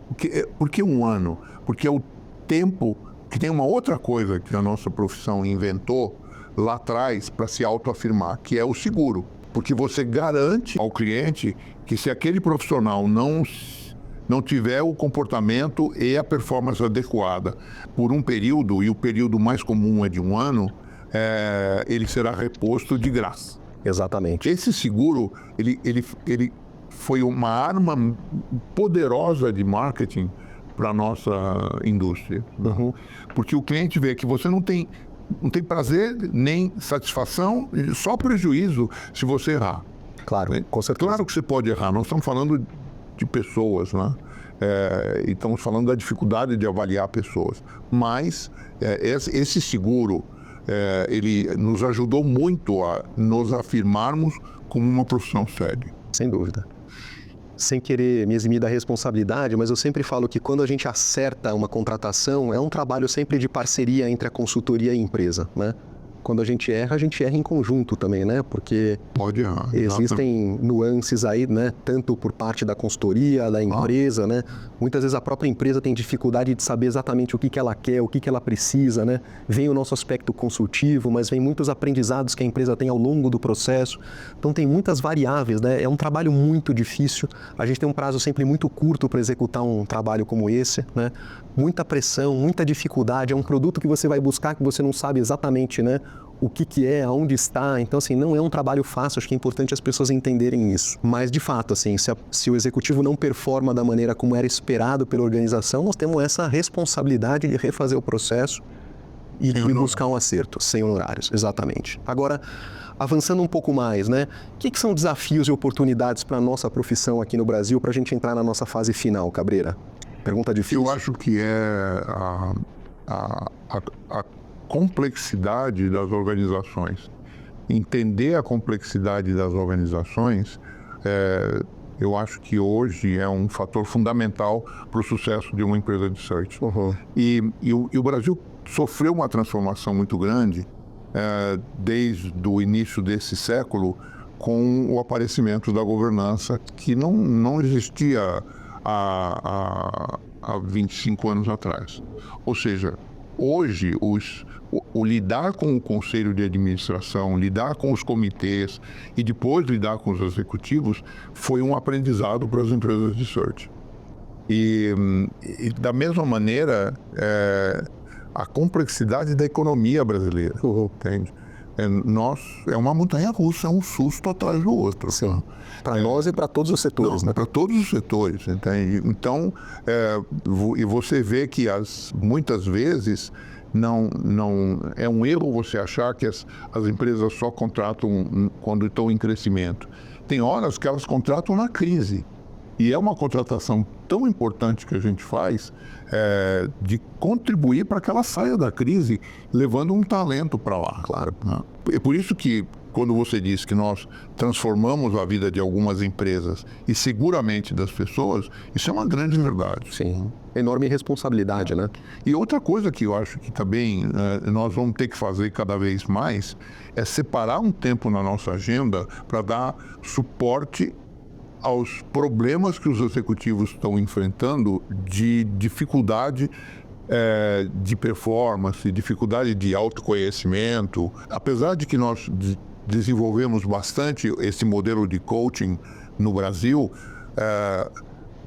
Por que 1 ano? Porque é o tempo que tem uma outra coisa que a nossa profissão inventou lá atrás para se autoafirmar, que é o seguro. Porque você garante ao cliente que se aquele profissional não tiver o comportamento e a performance adequada por um período, e o período mais comum é de 1 ano, ele será reposto de graça. Exatamente. Esse seguro, ele foi uma arma poderosa de marketing para a nossa indústria. Uhum. Porque o cliente vê que você não tem prazer nem satisfação, só prejuízo se você errar. Claro, com certeza. Claro que você pode errar, nós estamos falando de pessoas, né? E estamos falando da dificuldade de avaliar pessoas. Mas esse seguro, ele nos ajudou muito a nos afirmarmos como uma profissão séria. Sem dúvida. Sem querer me eximir da responsabilidade, mas eu sempre falo que quando a gente acerta uma contratação, é um trabalho sempre de parceria entre a consultoria e a empresa, né? Quando a gente erra em conjunto também, né? Porque pode errar, existem nuances aí, né? Tanto por parte da consultoria, da empresa, né? Muitas vezes a própria empresa tem dificuldade de saber exatamente o que ela quer, o que ela precisa, né? Vem o nosso aspecto consultivo, mas vem muitos aprendizados que a empresa tem ao longo do processo. Então tem muitas variáveis, né? É um trabalho muito difícil. A gente tem um prazo sempre muito curto para executar um trabalho como esse, né? Muita pressão, muita dificuldade. É um produto que você vai buscar que você não sabe exatamente, né? O que é, aonde está. Então, assim, não é um trabalho fácil. Acho que é importante as pessoas entenderem isso. Mas, de fato, assim, se o executivo não performa da maneira como era esperado pela organização, nós temos essa responsabilidade de refazer o processo e buscar um acerto, sem honorários. Exatamente. Agora, avançando um pouco mais, né? O que são desafios e oportunidades para a nossa profissão aqui no Brasil para a gente entrar na nossa fase final, Cabreira? Pergunta difícil. Eu acho que é a complexidade das organizações. Entender a complexidade das organizações, eu acho que hoje é um fator fundamental para o sucesso de uma empresa de search. Uhum. E o Brasil sofreu uma transformação muito grande desde o início desse século com o aparecimento da governança que não existia há 25 anos atrás. Ou seja, hoje o lidar com o conselho de administração, lidar com os comitês e depois lidar com os executivos foi um aprendizado para as empresas de search. E da mesma maneira, a complexidade da economia brasileira, entende? É uma montanha-russa, é um susto atrás do outro. Sim. Para nós e para todos os setores. Né? Para todos os setores. Entende? Então, e você vê que muitas vezes não é um erro você achar que as empresas só contratam quando estão em crescimento. Tem horas que elas contratam na crise. E é uma contratação tão importante que a gente faz de contribuir para que ela saia da crise, levando um talento para lá. Claro. Né? É por isso que, quando você diz que nós transformamos a vida de algumas empresas e seguramente das pessoas, isso é uma grande verdade. Sim. Enorme responsabilidade, né? E outra coisa que eu acho que também nós vamos ter que fazer cada vez mais é separar um tempo na nossa agenda para dar suporte aos problemas que os executivos estão enfrentando de dificuldade de performance, dificuldade de autoconhecimento. Apesar de que nós desenvolvemos bastante esse modelo de coaching no Brasil,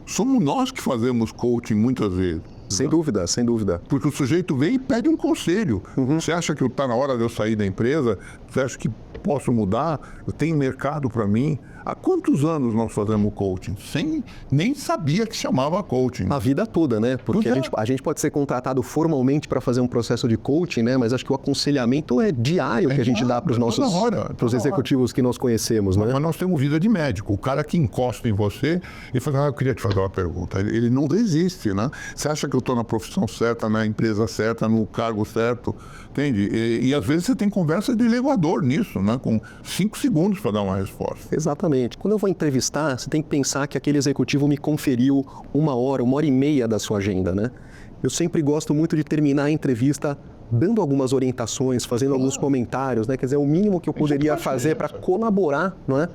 somos nós que fazemos coaching muitas vezes. Sem dúvida, sem dúvida. Porque o sujeito vem e pede um conselho. Você acha que está na hora de eu sair da empresa? Você acha que posso mudar? Tem mercado para mim? Há quantos anos nós fazemos coaching? Nem sabia que chamava coaching. A vida toda, né? Porque a gente pode ser contratado formalmente para fazer um processo de coaching, né? Mas acho que o aconselhamento é diário que a gente dá para os nossos executivos que nós conhecemos, né? Mas nós temos vida de médico. O cara que encosta em você e fala, eu queria te fazer uma pergunta. Ele não desiste, né? Você acha que eu estou na profissão certa, na empresa certa, no cargo certo? Entende? E às vezes você tem conversa de elevador nisso, né? Com 5 segundos para dar uma resposta. Exatamente. Quando eu vou entrevistar, você tem que pensar que aquele executivo me conferiu 1 hora e meia da sua agenda, né? Eu sempre gosto muito de terminar a entrevista dando algumas orientações, fazendo alguns comentários, né? Quer dizer, o mínimo que eu poderia fazer para colaborar, não é?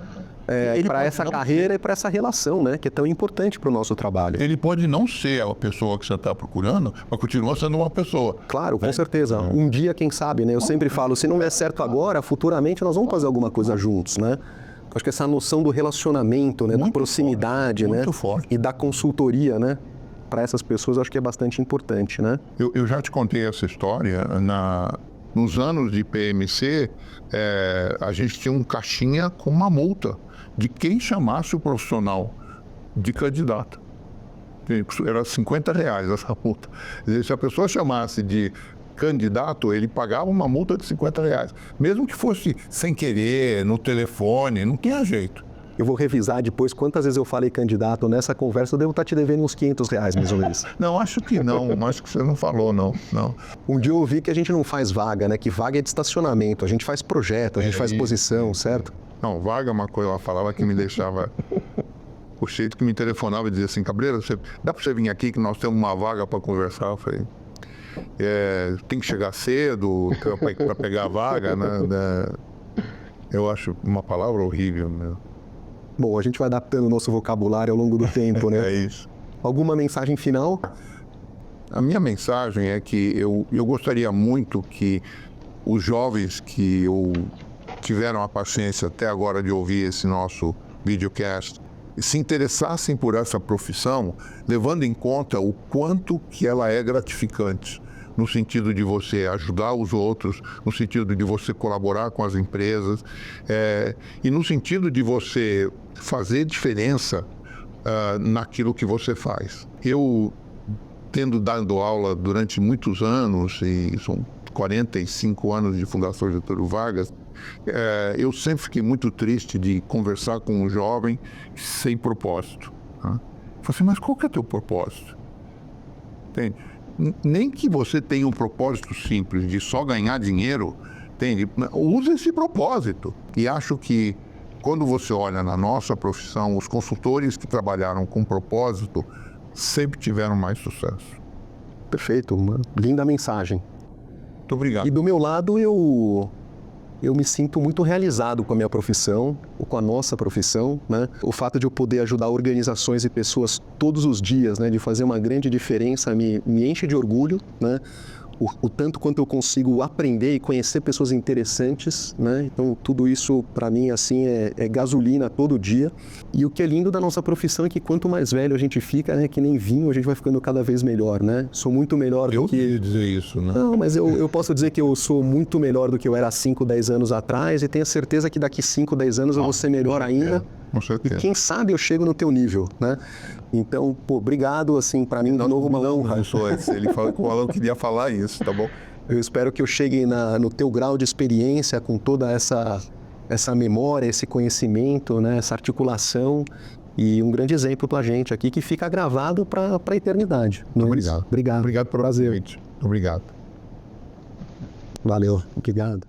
Para essa carreira e para essa relação, né? Que é tão importante para o nosso trabalho. Ele pode não ser a pessoa que você está procurando, mas continua sendo uma pessoa. Claro, com certeza. Um dia, quem sabe, né? Eu sempre falo, se não der certo agora, futuramente nós vamos fazer alguma coisa juntos, né? Acho que essa noção do relacionamento, né? Da proximidade, forte, né? muito forte. E da consultoria, né? Para essas pessoas, acho que é bastante importante, né? Eu já te contei essa história. Nos anos de PMC, a gente tinha um caixinha com uma multa de quem chamasse o profissional de candidato. Era R$50 essa multa. Quer dizer, se a pessoa chamasse de candidato, ele pagava uma multa de R$50. Mesmo que fosse sem querer, no telefone, não tinha jeito. Eu vou revisar depois quantas vezes eu falei candidato nessa conversa, eu devo estar te devendo uns R$500, mais ou menos. Não, acho que não. Acho que você não falou, não. Um dia eu ouvi que a gente não faz vaga, né? Que vaga é de estacionamento, a gente faz projeto, a gente faz posição, certo? Não, vaga é uma coisa, ela falava que me deixava... O jeito que me telefonava e dizia assim, Cabreira, dá para você vir aqui que nós temos uma vaga para conversar? Eu falei, tem que chegar cedo para pegar a vaga, né? Eu acho uma palavra horrível, meu. Bom, a gente vai adaptando o nosso vocabulário ao longo do tempo, né? É isso. Alguma mensagem final? A minha mensagem é que eu gostaria muito que os jovens que tiveram a paciência até agora de ouvir esse nosso videocast se interessassem por essa profissão, levando em conta o quanto que ela é gratificante, no sentido de você ajudar os outros, no sentido de você colaborar com as empresas, e no sentido de você fazer diferença naquilo que você faz. Eu, tendo dado aula durante muitos anos, e são 45 anos de Fundação Getúlio Vargas, eu sempre fiquei muito triste de conversar com um jovem sem propósito. Né? Eu falei assim, mas qual que é o teu propósito? Entende? Nem que você tenha um propósito simples de só ganhar dinheiro, entende? Use esse propósito. E acho que quando você olha na nossa profissão, os consultores que trabalharam com propósito sempre tiveram mais sucesso. Perfeito, uma linda mensagem. Muito obrigado. E do meu lado, eu me sinto muito realizado com a minha profissão, ou com a nossa profissão, né? O fato de eu poder ajudar organizações e pessoas todos os dias, né? De fazer uma grande diferença, me enche de orgulho, né? O tanto quanto eu consigo aprender e conhecer pessoas interessantes, né? Então, tudo isso, para mim, assim, é gasolina todo dia. E o que é lindo da nossa profissão é que quanto mais velho a gente fica, né? Que nem vinho, a gente vai ficando cada vez melhor, né? Sou muito melhor do que... Eu queria dizer isso, né? Não, mas eu posso dizer que eu sou muito melhor do que eu era há 5, 10 anos atrás e tenho certeza que daqui 5, 10 anos eu vou ser melhor ainda. Com certeza. E quem sabe eu chego no teu nível, né? Então, obrigado, assim, para mim, de novo, uma honra. Ele falou que o Alan queria falar isso, tá bom? Eu espero que eu chegue no teu grau de experiência, com toda essa memória, esse conhecimento, né? Essa articulação e um grande exemplo para a gente aqui, que fica gravado para a eternidade. Obrigado. Obrigado. Obrigado pelo prazer. convite. Obrigado. Valeu. Obrigado.